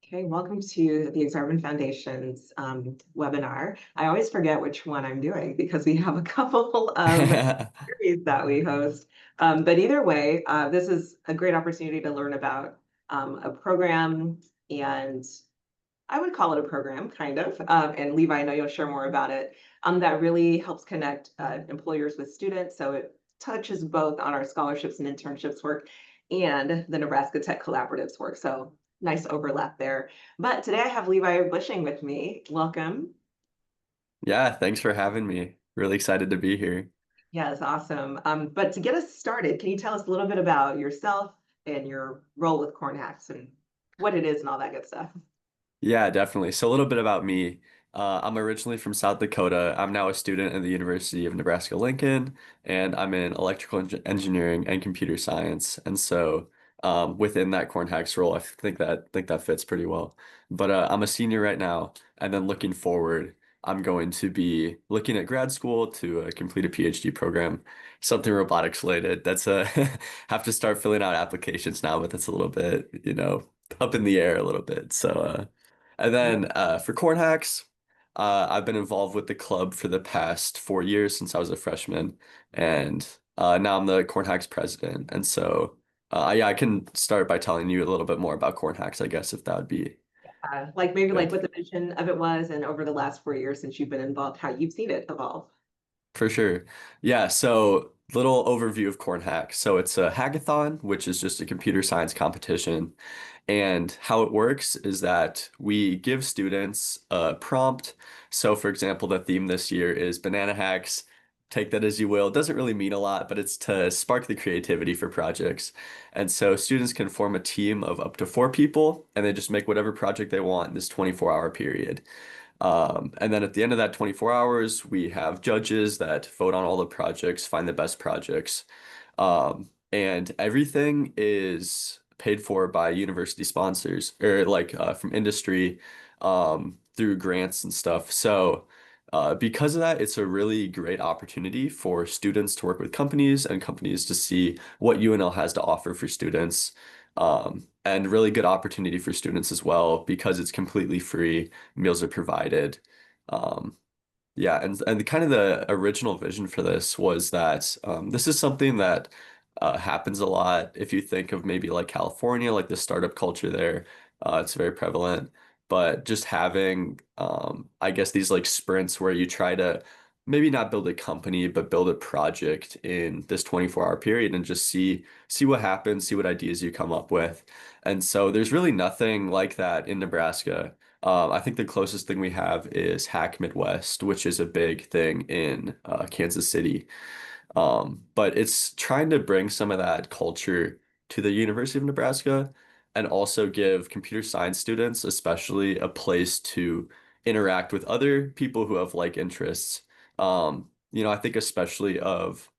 Okay, welcome to the Exarban Foundation's webinar. I always forget which one I'm doing because we have a couple of series that we host. But either way, this is a great opportunity to learn about a program, and I would call it a program, kind of. And Levi, I know you'll share more about it, that really helps connect employers with students. So it touches both on our scholarships and internships work and the Nebraska Tech Collaboratives work. So nice overlap there. But today I have Levi Busching with me. Welcome. Yeah, thanks for having me. Really excited to be here. Yes, awesome. But to get us started, can you tell us a little bit about yourself and your role with CornHacks and what it is and all that good stuff? Yeah, definitely. So a little bit about me. I'm originally from South Dakota. I'm now a student at the University of Nebraska Lincoln, and I'm in electrical engineering and computer science. And so within that CornHacks role, I think that fits pretty well. But I'm a senior right now, and then looking forward, I'm going to be looking at grad school to complete a PhD program, something robotics related. That's a have to start filling out applications now, but that's a little bit, up in the air a little bit. So and Yeah. then for CornHacks, I've been involved with the club for the past 4 years since I was a freshman, and now I'm the CornHacks president. And so, yeah, I can start by telling you a little bit more about CornHacks, I guess, if that would be Like maybe like good. what the vision of it was and over the last 4 years since you've been involved, how you've seen it evolve. For sure. Yeah, so little overview of CornHack. So it's a hackathon, which is just a computer science competition. And how it works is that we give students a prompt. So for example, the theme this year is banana hacks. Take that as you will. It doesn't really mean a lot, but it's to spark the creativity for projects. And so students can form a team of up to 4 people, and they just make whatever project they want in this 24-hour period. And then at the end of that 24 hours, we have judges that vote on all the projects, find the best projects. And everything is paid for by university sponsors or like from industry through grants and stuff. So because of that, it's a really great opportunity for students to work with companies and companies to see what UNL has to offer for students. And really good opportunity for students as well because it's completely free, meals are provided. Um, yeah, and kind of the original vision for this was that this is something that happens a lot. If you think of maybe like California, like the startup culture there, it's very prevalent. But just having, I guess, these like sprints where you try to maybe not build a company, but build a project in this 24-hour period and just see what happens, see what ideas you come up with. And so there's really nothing like that in Nebraska. I think the closest thing we have is Hack Midwest, which is a big thing in Kansas City. But it's trying to bring some of that culture to the University of Nebraska and also give computer science students, especially, a place to interact with other people who have like interests. I think especially of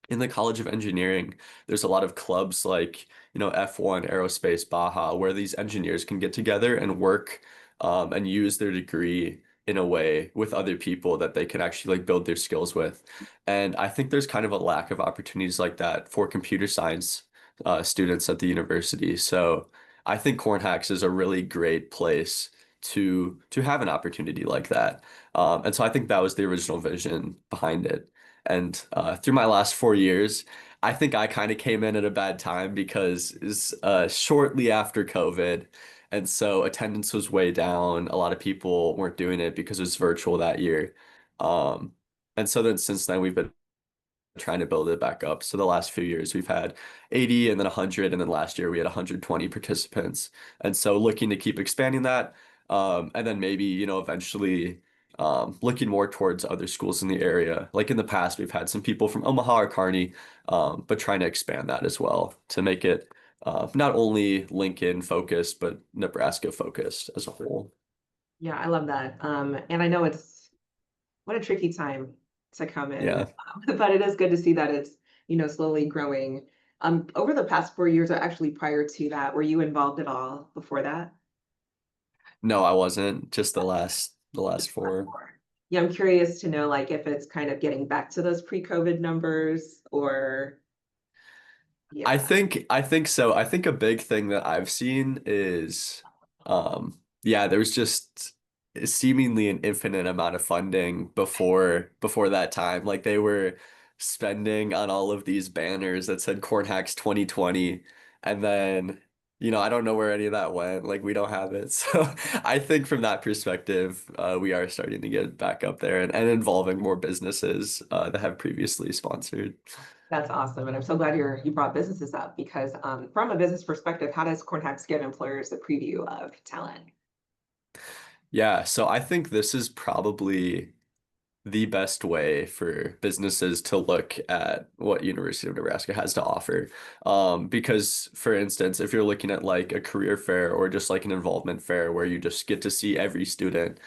in the College of Engineering, there's a lot of clubs like, F1, Aerospace, Baja, where these engineers can get together and work and use their degree in a way with other people that they can actually like build their skills with. And I think there's kind of a lack of opportunities like that for computer science students at the university. So I think CornHacks is a really great place to have an opportunity like that. And so I think that was the original vision behind it. And through my last 4 years, I think I kind of came in at a bad time because it's shortly after COVID. And so attendance was way down. A lot of people weren't doing it because it was virtual that year. Um, and so then since then, we've been trying to build it back up. So the last few years, we've had 80 and then 100. And then last year, we had 120 participants. And so looking to keep expanding that. And then maybe, eventually looking more towards other schools in the area. Like in the past, we've had some people from Omaha or Kearney, but trying to expand that as well to make it not only Lincoln focused, but Nebraska focused as a whole. Yeah, I love that. And I know it's what a tricky time to come in, Yeah. but it is good to see that it's, slowly growing. Over the past 4 years, or actually prior to that, were you involved at all before that? No, I wasn't. Just the last four. Yeah, I'm curious to know like if it's kind of getting back to those pre-COVID numbers or I yeah. think I think so. I think a big thing that I've seen is Yeah, there was just seemingly an infinite amount of funding before that time. Like they were spending on all of these banners that said CornHacks 2020, and then I don't know where any of that went. Like we don't have it. So I think from that perspective, we are starting to get back up there and involving more businesses that have previously sponsored. That's awesome. And I'm so glad you brought businesses up because from a business perspective, how does CornHacks give employers a preview of talent? Yeah, so I think this is probably the best way for businesses to look at what University of Nebraska has to offer. Because, for instance, if you're looking at like a career fair or just like an involvement fair where you just get to see every student,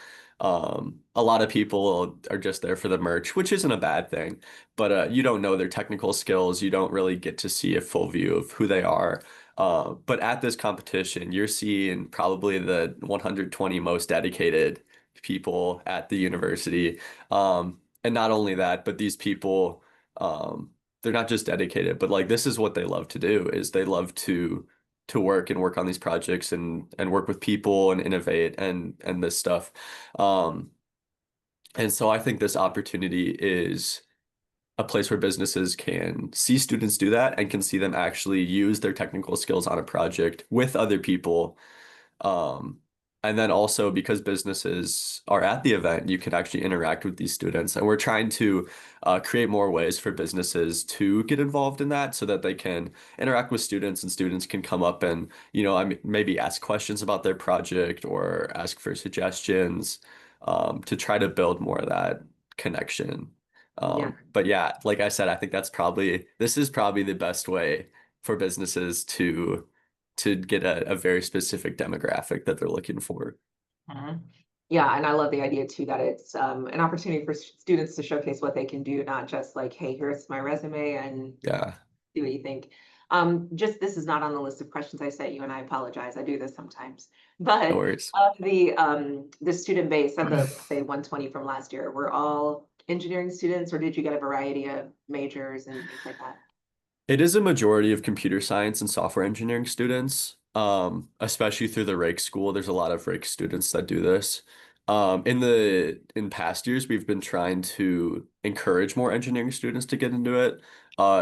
a lot of people are just there for the merch, which isn't a bad thing, but you don't know their technical skills. You don't really get to see a full view of who they are. But at this competition, you're seeing probably the 120 most dedicated people at the university. And not only that, but these people, they're not just dedicated, but like this is what they love to do is they love to work on these projects and work with people and innovate and this stuff. Um, and so I think this opportunity is a place where businesses can see students do that and can see them actually use their technical skills on a project with other people. um, and then also because businesses are at the event, you can actually interact with these students. And we're trying to create more ways for businesses to get involved in that so that they can interact with students and students can come up and, I mean, maybe ask questions about their project or ask for suggestions to try to build more of that connection. Yeah. But yeah, like I said, I think this is probably the best way for businesses to get a very specific demographic that they're looking for. Mhm. Yeah, and I love the idea too that it's an opportunity for students to showcase what they can do, not just like, hey, here's my resume and Yeah, see what you think. Just this is not on the list of questions I sent you, and I apologize. I do this sometimes. no But worries. of the student base of the say 120 from last year, were all engineering students, or did you get a variety of majors and things like that? It is a majority of computer science and software engineering students, especially through the Rake School. There's a lot of Rake students that do this. In past years, we've been trying to encourage more engineering students to get into it.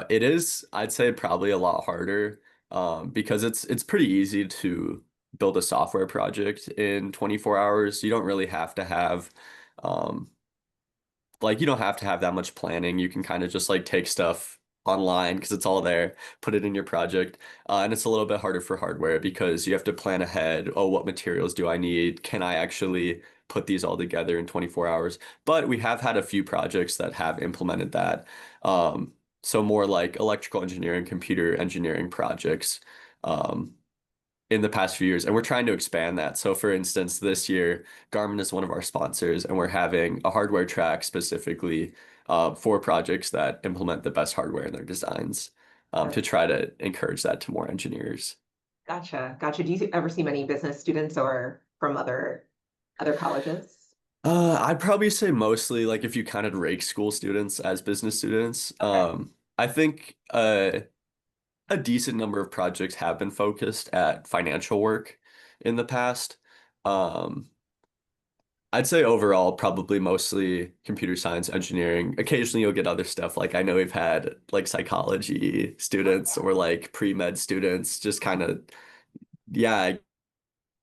It is, I'd say, probably a lot harder because it's pretty easy to build a software project in 24 hours. You don't really have to have um, like you don't have to have that much planning. You can kind of just like take stuff online because it's all there, put it in your project. And it's a little bit harder for hardware because you have to plan ahead. Oh, what materials do I need? Can I actually put these all together in 24 hours? But we have had a few projects that have implemented that. Um, so more like electrical engineering, computer engineering projects. Um, in the past few years, and we're trying to expand that. So, for instance, this year, Garmin is one of our sponsors, and we're having a hardware track specifically for projects that implement the best hardware in their designs to That's try to encourage that to more engineers. gotcha. Gotcha. Do you ever see many business students or from other colleges? I'd probably say mostly like if you counted Rake School students as business students. Okay. I think a decent number of projects have been focused at financial work in the past. Um, I'd say overall, probably mostly computer science, engineering. Occasionally, you'll get other stuff. Like I know we've had like psychology students or like pre-med students, just kind of, yeah, I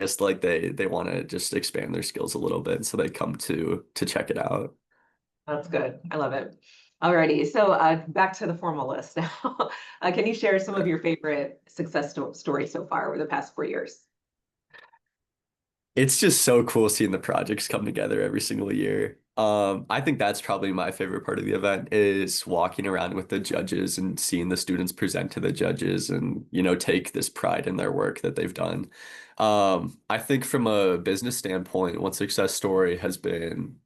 guess like they want to just expand their skills a little bit, so they come to check it out. That's good. I love it. Alrighty, so back to the formal list now. Can you share some of your favorite success stories so far over the past 4 years? It's just so cool seeing the projects come together every single year. I think that's probably my favorite part of the event is walking around with the judges and seeing the students present to the judges and, take this pride in their work that they've done. I think from a business standpoint, one success story has been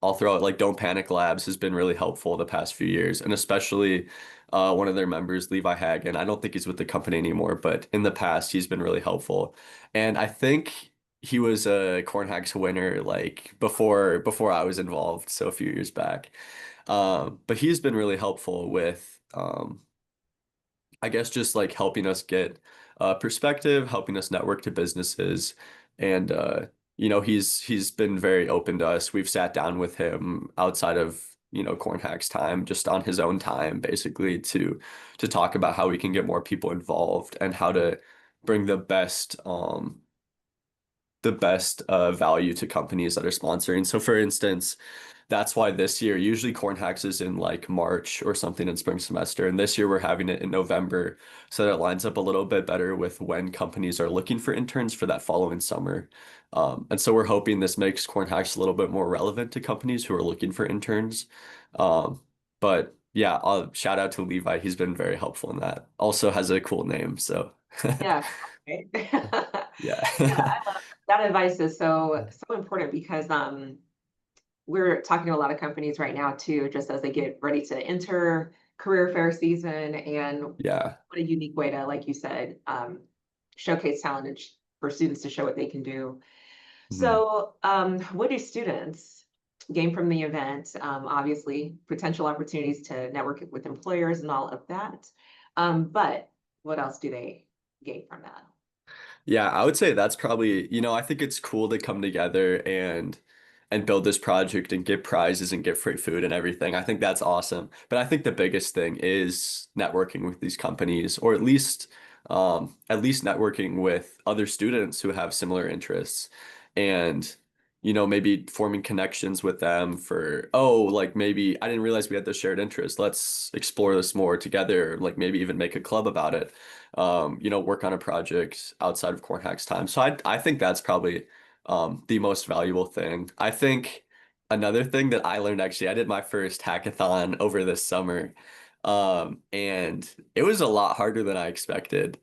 all throughout, like Don't Panic Labs has been really helpful the past few years, and especially one of their members, Levi Hagen. I don't think he's with the company anymore, but in the past, he's been really helpful. And I think he was a CornHacks winner like before I was involved, so a few years back. But he's been really helpful with I guess just like helping us get perspective, helping us network to businesses. And he's been very open to us. We've sat down with him outside of CornHacks time, just on his own time, basically to talk about how we can get more people involved and how to bring the best value to companies that are sponsoring. So for instance, that's why this year, usually CornHacks is in like March or something in spring semester. And this year we're having it in November. So that lines up a little bit better with when companies are looking for interns for that following summer. And so we're hoping this makes CornHacks a little bit more relevant to companies who are looking for interns. But yeah, I'll shout out to Levi. He's been very helpful in that. Also has a cool name. So Yeah. Okay. Yeah, yeah. I love that advice is so important because we're talking to a lot of companies right now too, just as they get ready to enter career fair season, and Yeah. what a unique way to, like you said, showcase talent and for students to show what they can do. Mhm. So, what do students gain from the event? Obviously, potential opportunities to network with employers and all of that. But what else do they gain from that? Yeah, I would say that's probably, I think it's cool to come together and build this project and get prizes and get free food and everything. I think that's awesome. But I think the biggest thing is networking with these companies, or at least networking with other students who have similar interests, and maybe forming connections with them for, oh, like maybe I didn't realize we had this shared interest. Let's explore this more together, like maybe even make a club about it. Work on a project outside of CornHacks time. So I think that's probably the most valuable thing. I think another thing that I learned, actually, I did my first hackathon over this summer. And it was a lot harder than I expected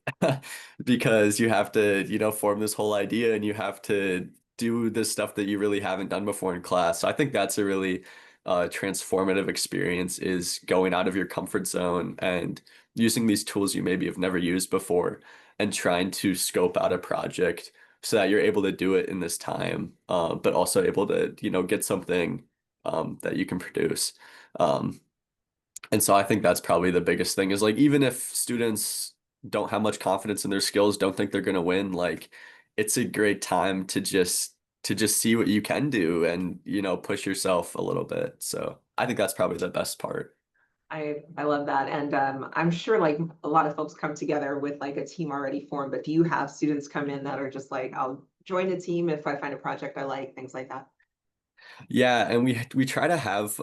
because you have to, form this whole idea and you have to do this stuff that you really haven't done before in class. So I think that's a really transformative experience, is going out of your comfort zone and using these tools you maybe have never used before and trying to scope out a project so that you're able to do it in this time, but also able to, get something that you can produce. Um, and so I think that's probably the biggest thing, is like, even if students don't have much confidence in their skills, don't think they're going to win, like it's a great time to just see what you can do and, push yourself a little bit. So I think that's probably the best part. I love that, and I'm sure like a lot of folks come together with like a team already formed. But do you have students come in that are just like, I'll join a team if I find a project I like, things like that? Yeah, and we try to have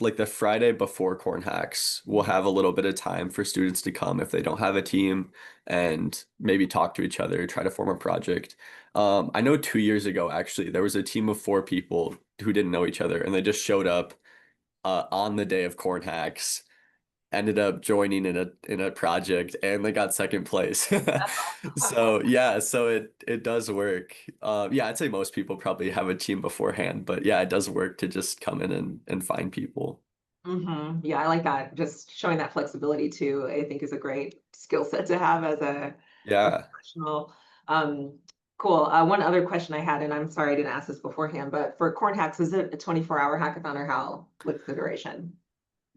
like the Friday before Corn Hacks, we'll have a little bit of time for students to come if they don't have a team and maybe talk to each other, try to form a project. I know 2 years ago, actually, there was a team of 4 people who didn't know each other, and they just showed up on the day of Corn Hacks, ended up joining in a project, and they got second place. That's So yeah, so it does work. Yeah, I'd say most people probably have a team beforehand, but yeah, it does work to just come in and find people. Yeah, I like that. Just showing that flexibility too, I think is a great skill set to have as a Yeah. professional. Um, cool. One other question I had, and I'm sorry I didn't ask this beforehand, but for Corn Hacks, is it a 24-hour hackathon or what's the duration?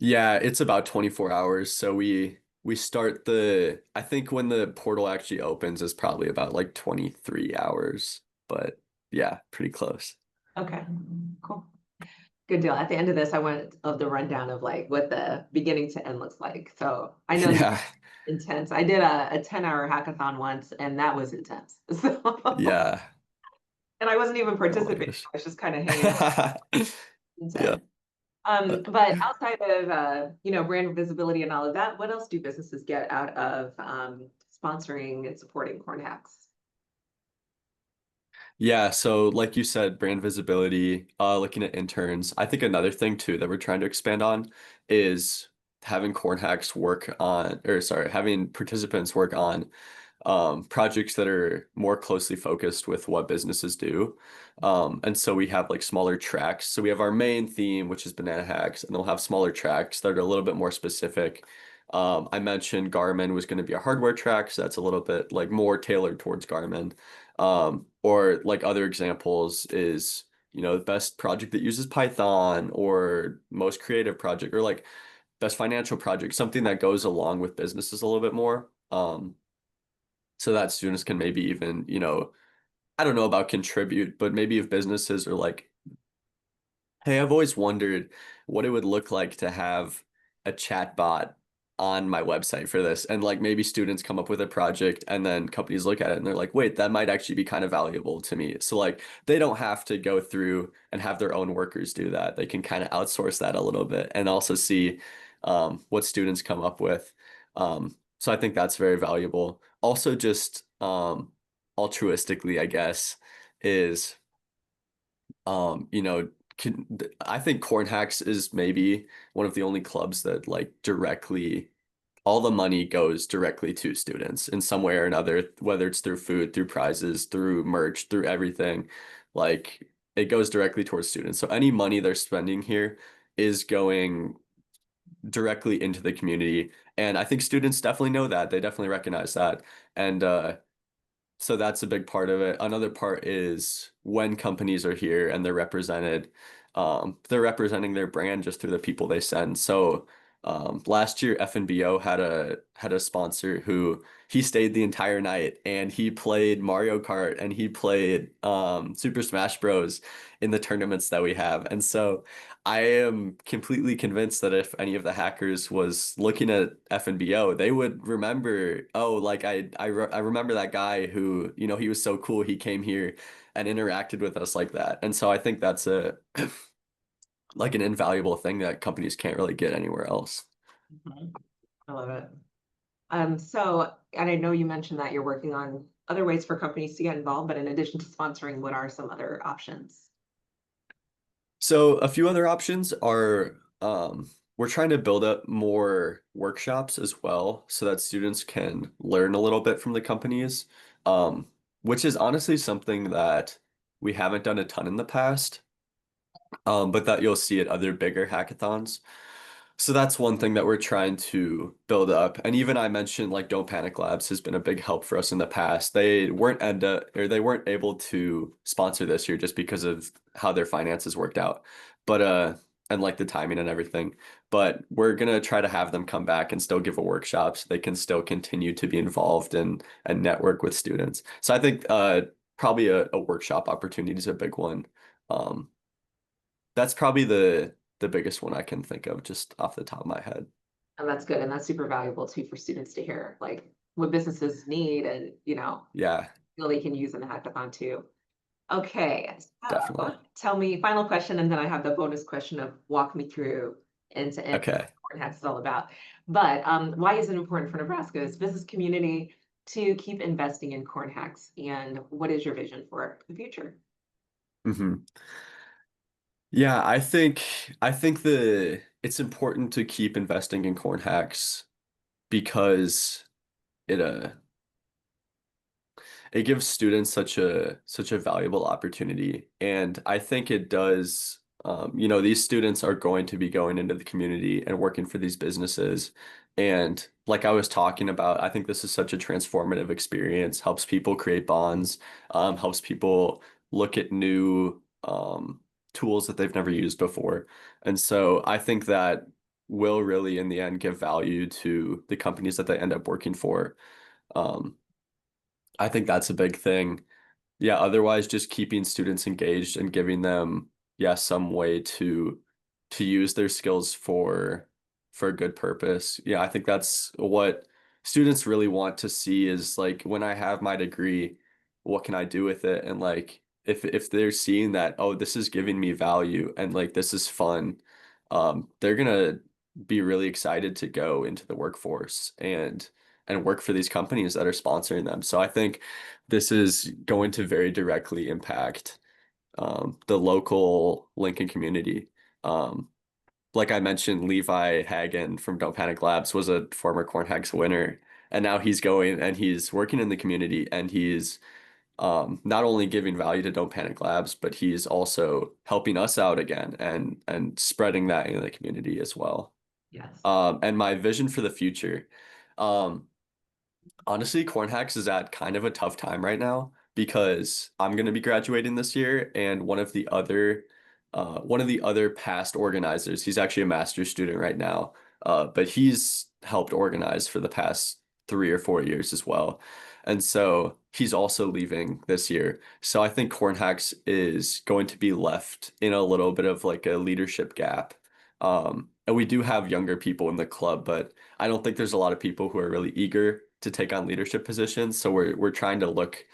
Yeah, it's about 24 hours. So we start I think when the portal actually opens is probably about like 23 hours, but yeah, pretty close. Okay, cool. Good deal. At the end of this, I want of the rundown of like what the beginning to end looks like. So I know you Yeah. intense. I did a 10-hour hackathon once, and that was intense. So, Yeah. and I wasn't even Oh my participating. gosh. I was just kind of hanging out. Yeah. Intense. Uh, But outside of brand visibility and all of that, what else do businesses get out of sponsoring and supporting Corn Hacks? Yeah, so like you said, brand visibility, looking at interns. I think another thing too that we're trying to expand on is having Corn Hacks work on, or sorry, having participants work on projects that are more closely focused with what businesses do. And so we have like smaller tracks. So we have our main theme, which is banana hacks, and they'll have smaller tracks that are a little bit more specific. I mentioned Garmin was going to be a hardware track, so that's a little bit like more tailored towards Garmin. Or like other examples is, the best project that uses Python, or most creative project, or like best financial project, something that goes along with businesses a little bit more. so that students can maybe even, I don't know about contribute, but maybe if businesses are like, hey, I've always wondered what it would look like to have a chat bot on my website for this. And like maybe students come up with a project and then companies look at it and they're like, wait, that might actually be kind of valuable to me. So like they don't have to go through and have their own workers do that. They can kind of outsource that a little bit and also see what students come up with. So I think that's very valuable. Also, just altruistically, I guess, is I think CornHacks is maybe one of the only clubs that like directly, all the money goes directly to students in some way or another, whether it's through food, through prizes, through merch, through everything. Like it goes directly towards students. So any money they're spending here is going directly into the community. And I think students definitely know that. They definitely recognize that. And so that's a big part of it. Another part is when companies are here and they're representing their brand just through the people they send. So last year FNBO had a sponsor who he stayed the entire night and he played Mario Kart and he played Super Smash Bros. In the tournaments that we have. And so I am completely convinced that if any of the hackers was looking at FNBO, they would remember, oh, like I remember that guy who, he was so cool. He came here and interacted with us like that. And so I think that's a like an invaluable thing that companies can't really get anywhere else. Mhm. I love it. So, and I know you mentioned that you're working on other ways for companies to get involved, but in addition to sponsoring, what are some other options? So a few other options are we're trying to build up more workshops as well so that students can learn a little bit from the companies, which is honestly something that we haven't done a ton in the past, but that you'll see at other bigger hackathons. So that's one thing that we're trying to build up. And even I mentioned like Don't Panic Labs has been a big help for us in the past. They weren't able to sponsor this year just because of how their finances worked out. But and like the timing and everything. But we're gonna try to have them come back and still give a workshop so they can still continue to be involved and network with students. So I think probably a workshop opportunity is a big one. Um, that's probably the biggest one I can think of just off the top of my head. And that's good. And that's super valuable too for students to hear, like what businesses need and, Yeah, feel they can use in the hackathon too. Okay, definitely. so tell me, final question, and then I have the bonus question of walk me through end to end Okay. what Hacks is all about. But why is it important for Nebraska's business community to keep investing in corn hacks? And what is your vision for the future? hmm Yeah, I think the it's important to keep investing in corn hacks because it it gives students such a valuable opportunity. And I think it does, these students are going to be going into the community and working for these businesses. And like I was talking about, I think this is such a transformative experience, helps people create bonds, helps people look at new tools that they've never used before. And so I think that will really, in the end, give value to the companies that they end up working for. Um, I think that's a big thing. Yeah, otherwise just keeping students engaged and giving them, yeah, some way to use their skills for a good purpose. Yeah, I think that's what students really want to see is like when I have my degree, what can I do with it? And like if they're seeing that, oh, this is giving me value and like this is fun, they're gonna be really excited to go into the workforce and work for these companies that are sponsoring them. So I think this is going to very directly impact the local Lincoln community. Um, like I mentioned, Levi Hagen from Don't Panic Labs was a former CornHacks winner, and now he's going and he's working in the community and he's not only giving value to Don't Panic Labs, but he's also helping us out again and spreading that in the community as well. Yes. And my vision for the future. Um, Honestly, CornHacks is at kind of a tough time right now because I'm going to be graduating this year, and one of the other past organizers, he's actually a master's student right now, but he's helped organize for the past 3 or 4 years as well. And so he's also leaving this year. So I think CornHacks is going to be left in a little bit of like a leadership gap. And we do have younger people in the club, but I don't think there's a lot of people who are really eager to take on leadership positions. So we're trying to look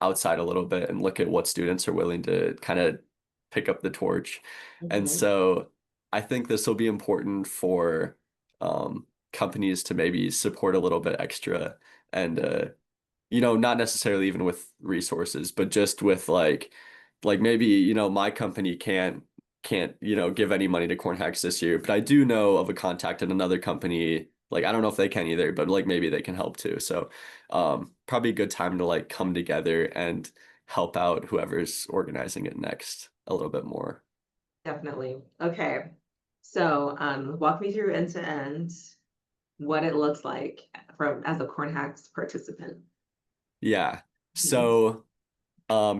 outside a little bit and look at what students are willing to kind of pick up the torch. And Mhm. so I think this will be important for companies to maybe support a little bit extra and not necessarily even with resources, but just with like maybe, my company can't, give any money to CornHacks this year, but I do know of a contact at another company. Like I don't know if they can either, but like maybe they can help too. So probably a good time to like come together and help out whoever's organizing it next a little bit more. Definitely. Okay. So, walk me through end to end what it looks like from as a Corn Hacks participant. Yeah. Mhm. So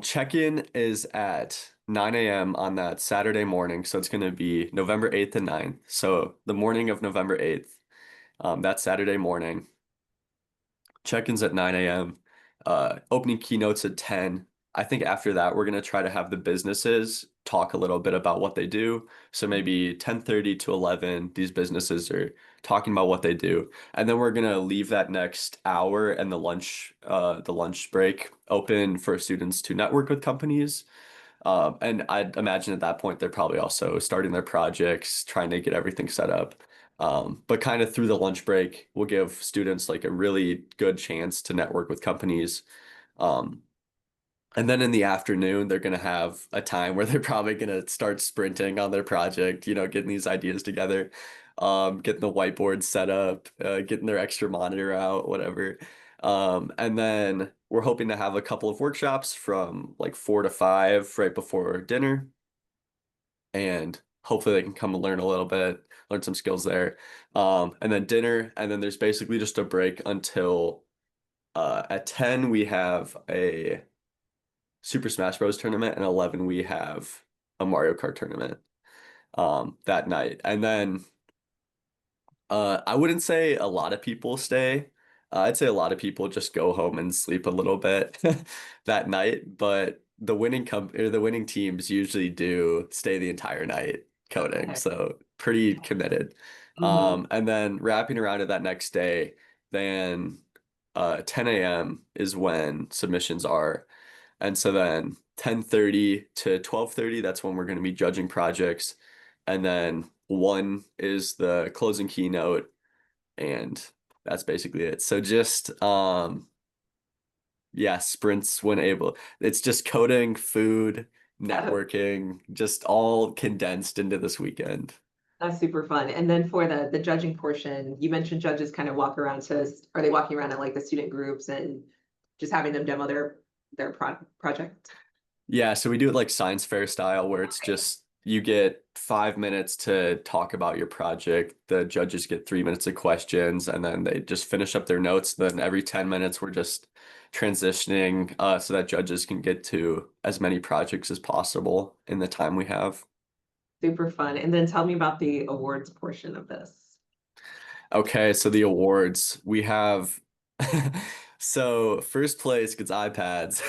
check-in is at 9 a.m. on that Saturday morning. So it's going to be November 8th and 9th. So the morning of November 8th, that Saturday morning, check-ins at 9 a.m. Opening keynotes at 10. I think after that, we're going to try to have the businesses talk a little bit about what they do. So maybe 10:30 to 11, these businesses are talking about what they do. And then we're going to leave that next hour and the lunch break open for students to network with companies. And I'd imagine at that point, they're probably also starting their projects, trying to get everything set up. But kind of through the lunch break, we'll give students like a really good chance to network with companies. Um, and then in the afternoon, they're going to have a time where they're probably going to start sprinting on their project, getting these ideas together, getting the whiteboard set up, getting their extra monitor out, whatever. And then we're hoping to have a couple of workshops from like 4 to 5 right before dinner. And hopefully they can come and learn a little bit, learn some skills there. And then dinner. And then there's basically just a break until at 10 we have a Super Smash Bros. Tournament, and 11 we have a Mario Kart tournament that night. And then I wouldn't say a lot of people stay. I'd say a lot of people just go home and sleep a little bit that night, but the winning teams usually do stay the entire night coding, Okay. so pretty committed. Mhm. And then wrapping around to that next day, then 10 a.m. is when submissions are. And so then 10:30 to 12:30, that's when we're going to be judging projects. And then 1 is the closing keynote, and that's basically it. So just yeah, sprints when able. It's just coding, food, networking, just all condensed into this weekend. That's super fun. And then for the judging portion, you mentioned judges kind of walk around to, are they walking around at like the student groups and just having them demo their project? Yeah, so we do it like science fair style where it's Okay. just you get 5 minutes to talk about your project. The judges get 3 minutes of questions and then they just finish up their notes. Then every 10 minutes we're just transitioning so that judges can get to as many projects as possible in the time we have. Super fun. And then tell me about the awards portion of this. Okay, so the awards we have. So first place gets iPads.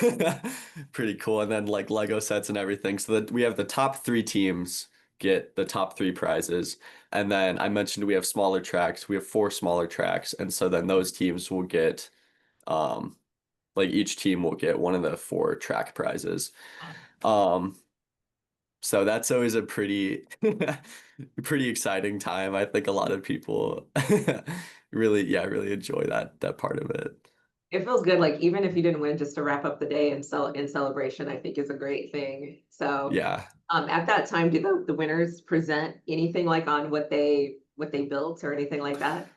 Pretty cool. And then like Lego sets and everything. So that we have the top 3 teams get the top 3 prizes. And then I mentioned we have smaller tracks. We have 4 smaller tracks. And so then those teams will get um like each team will get one of the 4 track prizes. Um so that's always a pretty pretty exciting time. I think a lot of people really enjoy that part of it. It feels good, like even if you didn't win, just to wrap up the day and in celebration, I think is a great thing. So Yeah. at that time, do the winners present anything like on what they built or anything like that?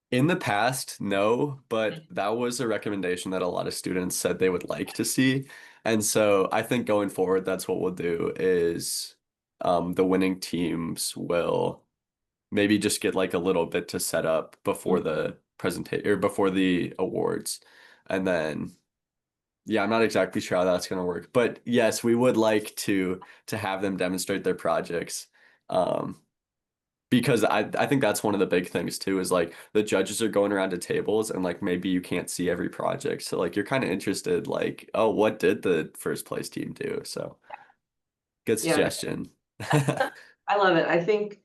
In the past, no, but that was a recommendation that a lot of students said they would like to see. And so I think going forward, that's what we'll do is the winning teams will maybe just get like a little bit to set up before Mhm. the presentation or before the awards. And then yeah, I'm not exactly sure how that's going to work, but yes, we would like to have them demonstrate their projects. Um, because I think that's one of the big things too is like the judges are going around to tables and like maybe you can't see every project. So like you're kind of interested like, oh, what did the first place team do? So good Yeah, suggestion. I love it. I think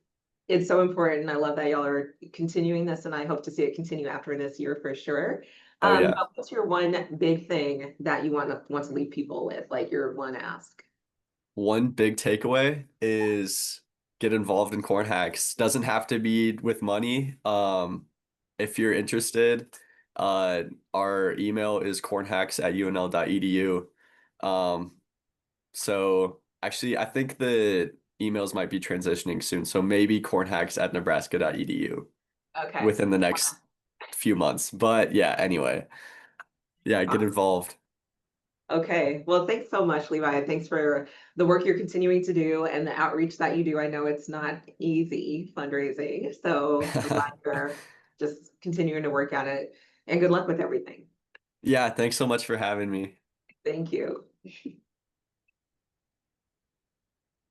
it's so important. I love that y'all are continuing this, and I hope to see it continue after this year for sure. Oh yeah. But what's your one big thing that you want to leave people with, like your one ask? One big takeaway is get involved in corn hacks. Doesn't have to be with money. If you're interested, uh, our email is cornhacks@unl.edu. So actually, I think the emails might be transitioning soon. So maybe cornhacks@nebraska.edu Okay. within the next few months. But yeah, anyway, yeah, get involved. Okay. Well, thanks so much, Levi. Thanks for the work you're continuing to do and the outreach that you do. I know it's not easy fundraising, so I'm glad you're just continuing to work at it. And good luck with everything. Yeah, thanks so much for having me. Thank you.